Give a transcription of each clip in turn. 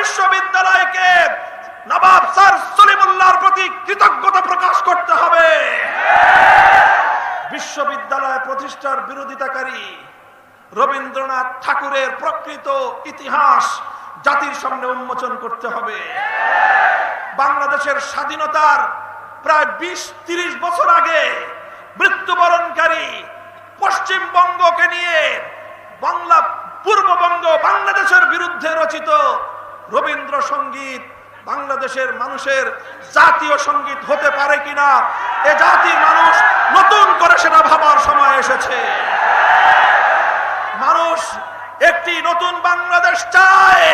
বিশ্ববিদ্যালয়কে নবাব স্যার সলিমুল্লাহর প্রতি কৃতজ্ঞতা প্রকাশ করতে হবে। বিশ্ববিদ্যালয় প্রতিষ্ঠার বিরোধিতাকারী রবীন্দ্রনাথ ঠাকুরের প্রকৃত ইতিহাস জাতির সামনে উন্মোচন করতে হবে। বাংলাদেশের স্বাধীনতার প্রায় 20-30 বছর আগে মৃত্যুবরণকারী পশ্চিমবঙ্গকে নিয়ে পূর্ববঙ্গ বাংলাদেশের বিরুদ্ধে রচিত রবীন্দ্রসঙ্গীত বাংলাদেশের মানুষের জাতীয় সঙ্গীত হতে পারে কিনা এ জাতির মানুষ নতুন করে সেটা ভাবার সময় এসেছে। মানুষ একটি নতুন বাংলাদেশ চায়,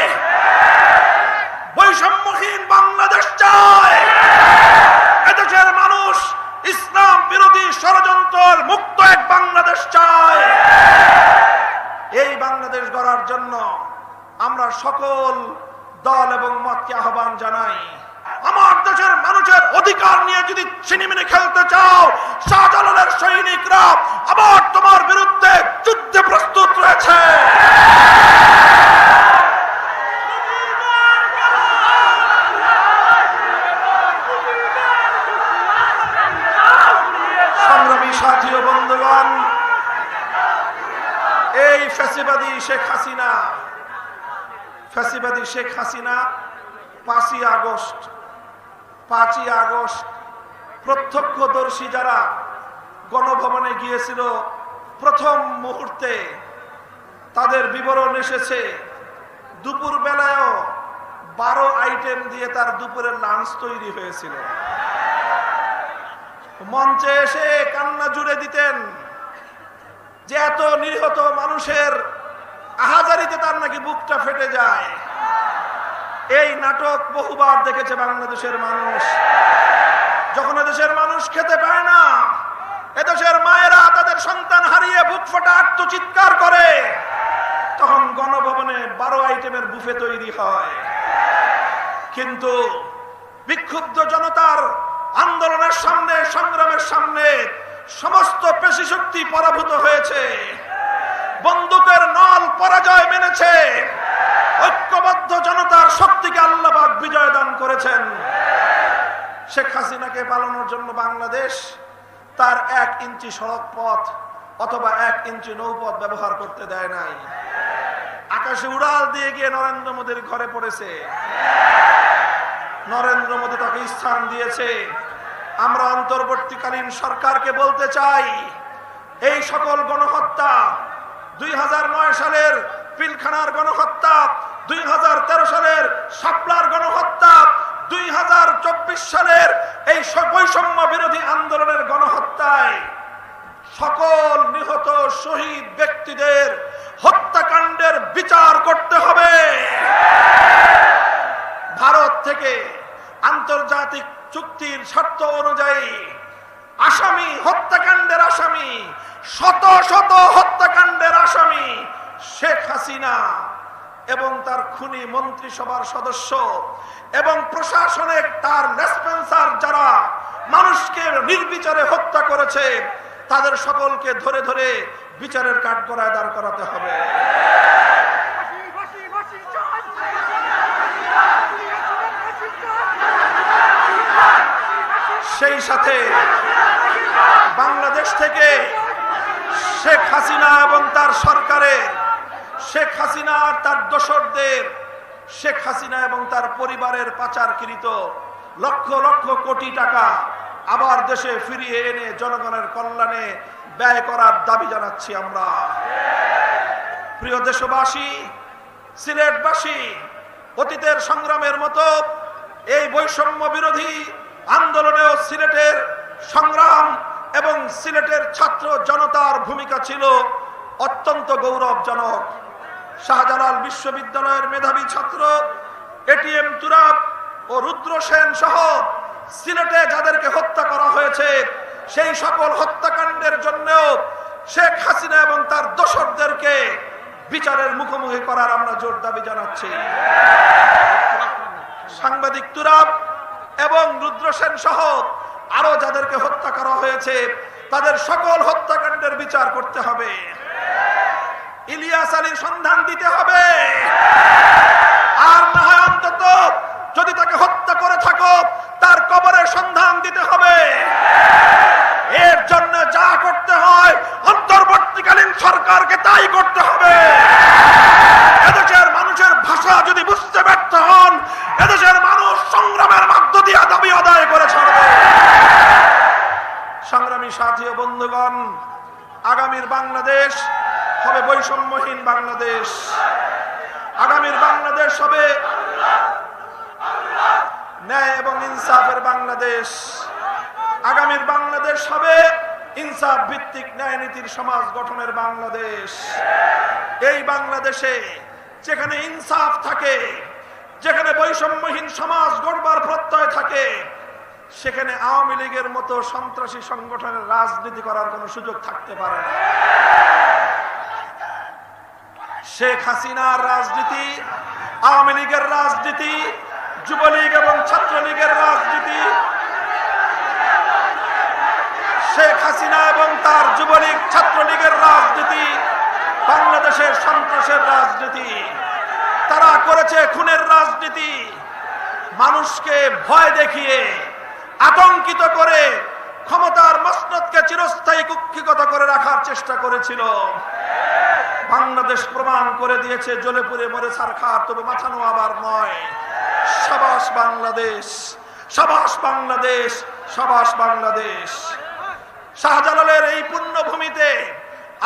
বৈষম্যহীন বাংলাদেশ চায়। এদেশের মানুষ ইসলাম বিরোধী ষড়যন্ত্র মুক্ত এক বাংলাদেশ চায়। এই বাংলাদেশ গড়ার জন্য আমরা সকল দল এবং মতকে আহ্বান জানাই। আমার দেশের মানুষের অধিকার নিয়ে যদি ছিনিমিনি খেলতে চাও, শাহজালালের সৈনিকরা আবার তোমার বিরুদ্ধে যুদ্ধে প্রস্তুত রয়েছে। সংগ্রামী সাথী ও বন্ধুগণ, এই ফ্যাসিবাদী শেখ হাসিনা 5ই আগস্ট প্রত্যক্ষদর্শী যারা গণভবনে গিয়েছিল প্রথম মুহূর্তে তাদের বিবরণ এসেছে। দুপুর বেলায়ও 12 আইটেম দিয়ে তার দুপুরের লাঞ্চ তৈরি হয়েছিল। মঞ্চে এসে কান্না জুড়ে দিতেন যে এত নিহত মানুষের আহাজারিতে তার নাকি বুকটা ফেটে যায়। এই নাটক বহুবার দেখেছে বাংলাদেশের মানুষ। যখন এদেশের মানুষ খেতে পায় না, এদেশের মায়েরা তাদের সন্তান হারিয়ে বুক ফাটা আত্মচিৎকার করে, তখন গণভবনে 12 আইটেমের বুফে তৈরি হয়। কিন্তু বিক্ষুব্ধ জনতার আন্দোলনের সামনে, সংগ্রামের সামনে সমস্ত পেশি শক্তি পরাভূত হয়েছে। বন্দুকের নল পরাজয় মেনেছে। ঐক্যবদ্ধ জনতার শক্তিকে আল্লাহ পাক বিজয় দান করেছেন। শেখ হাসিনাকে পালানোর জন্য বাংলাদেশ তার 1 ইঞ্চি সড়ক পথ অথবা 1 ইঞ্চি নৌপথ ব্যবহার করতে দেয় নাই। আকাশে উড়াল দিয়ে গিয়ে নরেন্দ্র মোদীর ঘরে পড়েছে। নরেন্দ্র মোদী তাকে স্থান দিয়েছে। আমরা অন্তর্বর্তীকালীন সরকারকে বলতে চাই, এই সকল গণহত্যা, 2009 সালের পিলখানার গণহত্যা, 2013 সালের শাপলার গণহত্যা, 2024 সালের এই বৈষম্য বিরোধী আন্দোলনের গণহত্যায় সকল নিহত শহীদ ব্যক্তিদের হত্যাকাণ্ডের বিচার করতে হবে। ভারত থেকে আন্তর্জাতিক চুক্তির শর্ত অনুযায়ী আসামি, হত্যাকাণ্ডের আসামি, শত শত হত্যাকাণ্ডের আসামি শেখ হাসিনা এবং তার খুনি মন্ত্রিসভার সদস্য এবং প্রশাসনের তার লেসপেন্সার যারা মানুষকে নির্বিচারে হত্যা করেছে, তাদের সকলকে ধরে ধরে বিচারের কাঠগড়ায় দাঁড় করাতে হবে। সেই সাথে বাংলাদেশ থেকে শেখ হাসিনা এবং তার সরকারের, শেখ হাসিনা আর তার দোসরদের, শেখ হাসিনা এবং তার পরিবারের পাচারকৃত লক্ষ লক্ষ কোটি টাকা আবার দেশে ফিরিয়ে এনে জনগণের কল্যাণে ব্যয় করার দাবি জানাচ্ছি আমরা। প্রিয় দেশবাসী, সিলেটবাসী, অতীতের সংগ্রামের মতো এই বৈষম্য বিরোধী আন্দোলনেও সিলেটের সংগ্রাম এবং সিলেটের ছাত্র জনতার ভূমিকা ছিল অত্যন্ত গৌরবজনক। শাহজালাল বিশ্ববিদ্যালয়ের মেধাবী ছাত্র এটিএম তুরাব ও রুদ্র সেন সহ সিলেটে যাদেরকে হত্যা করা হয়েছে, সেই সকল হত্যাকাণ্ডের জন্যও শেখ হাসিনা এবং তার দোসরদেরকে বিচারের মুখোমুখি করার আমরা জোর দাবি জানাচ্ছি। সাংবাদিক তুরাব এবং রুদ্র সেন সহ আরো যাদেরকে হত্যা করা হয়েছে, তাদের সকল হত্যাকাণ্ডের বিচার করতে হবে। ইলিয়াস আলীর সন্ধান দিতে হবে। আর না হয় বাংলাদেশ হবে বৈষম্যহীন বাংলাদেশ। আগামীর বাংলাদেশ হবে ন্যায় এবং ইনসাফের বাংলাদেশ। আগামীর বাংলাদেশ হবে ইনসাফ ভিত্তিক ন্যায় নীতির সমাজ গঠনের বাংলাদেশ। এই বাংলাদেশে যেখানে ইনসাফ থাকে, যেখানে বৈষম্যহীন সমাজ গড়বার প্রত্যয় থাকে, সেখানে আওয়ামী লীগের মতো সন্ত্রাসী সংগঠনের রাজনীতি করার কোনো সুযোগ থাকতে পারে না। শেখ হাসিনার রাজনীতি, আওয়ামী লীগের রাজনীতি, যুবলীগ এবং ছাত্রলীগের রাজনীতি, শেখ হাসিনা এবং তার যুবলীগ ছাত্রলীগের রাজনীতি বাংলাদেশের সন্ত্রাসের রাজনীতি। তারা করেছে খুনের রাজনীতি, মানুষকে ভয় দেখিয়ে আতঙ্কিত করে ক্ষমতার মসনদকে চিরস্থায়ী কুক্ষিগত করে রাখার চেষ্টা করেছিল। বাংলাদেশ প্রমাণ করে দিয়েছে জ্বলে পুড়ে মরে ছারখার, তবে মাথা নোয়াবার নয়। সাবাস বাংলাদেশ, সাবাস বাংলাদেশ, সাবাস বাংলাদেশ। শাহজালালের এই পুণ্যভূমিতে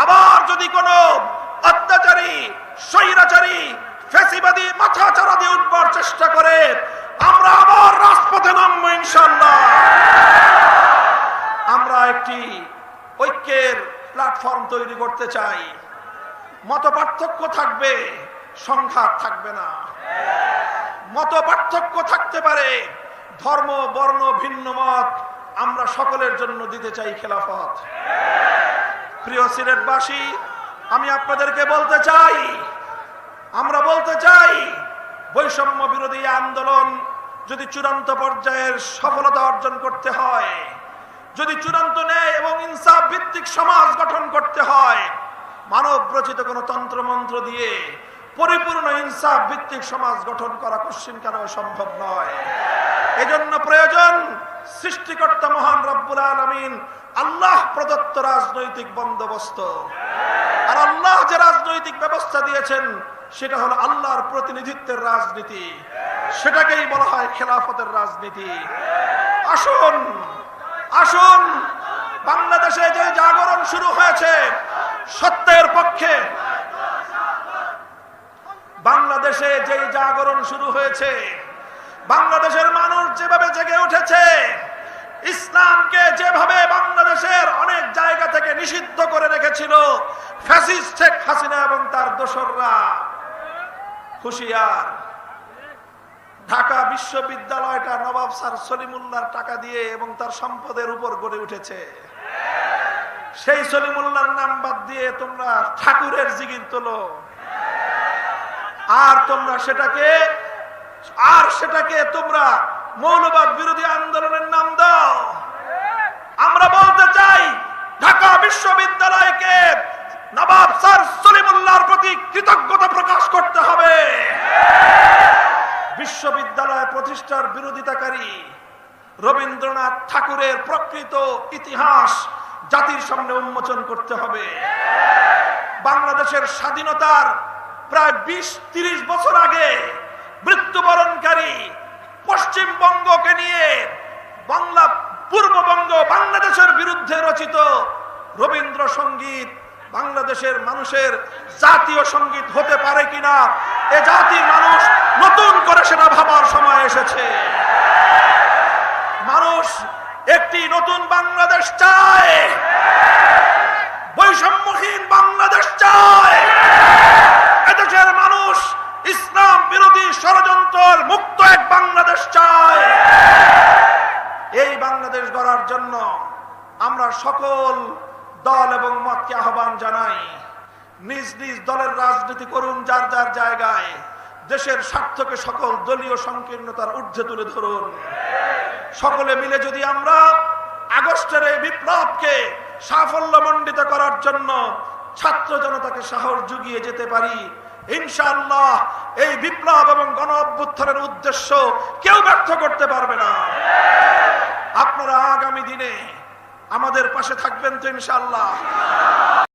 আবার যদি কোনো অত্যাচারী, স্বৈরাচারী, ফ্যাসিবাদী মাথা চারা দিয়ে উঠবার চেষ্টা করে, আমরা আবার রাজপথে নামবো ইনশাআল্লাহ। আমরা একটি ঐক্যের প্ল্যাটফর্ম তৈরি করতে চাই। মত পার্থক্য থাকবে, সংঘাত থাকবে না। মত পার্থক্য থাকতে পারে, ধর্ম বর্ণ ভিন্ন মত, আমরা সকলের জন্য দিতে চাই খেলাফত। প্রিয় সিলেটবাসী, আমি আপনাদেরকে বলতে চাই, আমরা বলতে চাই, বৈষম্য বিরোধী আন্দোলন যদি চূড়ান্ত পর্যায়ের সফলতা অর্জন করতে হয়, যদি চূড়ান্ত ন্যায় এবং ইনসাফ ভিত্তিক সমাজ গঠন করতে হয়, মানব রচিত কোনো তন্ত্রমন্ত্র দিয়ে পরিপূর্ণ ইনসাফ ভিত্তিক সমাজ গঠন করা কশ্চিনকালেও সম্ভব নয়। এজন্য প্রয়োজন সৃষ্টিকর্তা মহান রব্বুল আলামিন আল্লাহ প্রদত্ত রাজনৈতিক বন্দোবস্ত। আর আল্লাহ যে রাজনৈতিক ব্যবস্থা দিয়েছেন সেটা হলো আল্লাহর প্রতিনিধিত্বের রাজনীতি, সেটাকেই বলা হয় খেলাফতের রাজনীতি। আসুন আসুন, বাংলাদেশে যে জাগরণ শুরু হয়েছে সত্যের পক্ষে, বাংলাদেশে যে জাগরণ শুরু হয়েছে, বাংলাদেশের মানুষ যেভাবে জেগে উঠেছে, ইসলামকে যেভাবে বাংলাদেশের অনেক জায়গা থেকে নিষিদ্ধ করে রেখেছিল ফ্যাসিস্ট শেখ হাসিনা এবং তার দোসররা, হুঁশিয়ার। ঢাকা বিশ্ববিদ্যালয়টা নবাব স্যার সলিমুল্লাহর টাকা দিয়ে এবং তার সম্পদের উপর গড়ে উঠেছে। সেই সলিমুল্লাহর নাম বাদ দিয়ে তোমরা ঠাকুরের জিগির তোলো, আর তোমরা সেটাকে তোমরা মৌলবাদ বিরোধী আন্দোলনের নাম দাও। আমরা বলতে চাই, ঢাকা বিশ্ববিদ্যালয়কে নবাব স্যার সলিমুল্লাহর প্রতি কৃতজ্ঞতা প্রকাশ করতে হবে। বিশ্ববিদ্যালয় প্রতিষ্ঠার বিরোধিতাকারী রবীন্দ্রনাথ ঠাকুরের প্রকৃত ইতিহাস জাতির সামনে উন্মোচন করতে হবে। বাংলাদেশের স্বাধীনতার প্রায় 20-30 বছর আগে মৃত্যুবরণকারী পশ্চিমবঙ্গকে নিয়ে পূর্ববঙ্গ বাংলাদেশের বিরুদ্ধে রচিত রবীন্দ্রসঙ্গীত বাংলাদেশের মানুষের জাতীয় সঙ্গীত হতে পারে কিনা, এ জাতির মানুষ নতুন করে সেটা ভাবার সময় এসেছে। মানুষ একটি নতুন বাংলাদেশ চায়, বৈষম্যহীন বাংলাদেশ চায়। এদেশের মানুষ ইসলাম বিরোধী ষড়যন্ত্র মুক্ত এক বাংলাদেশ চায়। এই বাংলাদেশ গড়ার জন্য আমরা সকল দল এবং মতকে আহ্বান জানাই, নিজ নিজ দলের রাজনীতি করুন যার যার জায়গায়। দেশের স্বার্থকে সকল দলীয় সংকীর্ণতার ঊর্ধ্বে তুলে ধরুন। সকলে মিলে যদি আমরা আগস্টের এই বিপ্লবকে সাফল্যমণ্ডিত করার জন্য ছাত্র জনতাকে সাহস জুগিয়ে যেতে পারি, ইনশাআল্লাহ এই বিপ্লব এবং গণ অভ্যুত্থানের উদ্দেশ্য কেউ ব্যর্থ করতে পারবে না। আপনারা আগামী দিনে আমাদের পাশে থাকবেন তো ইনশাআল্লাহ?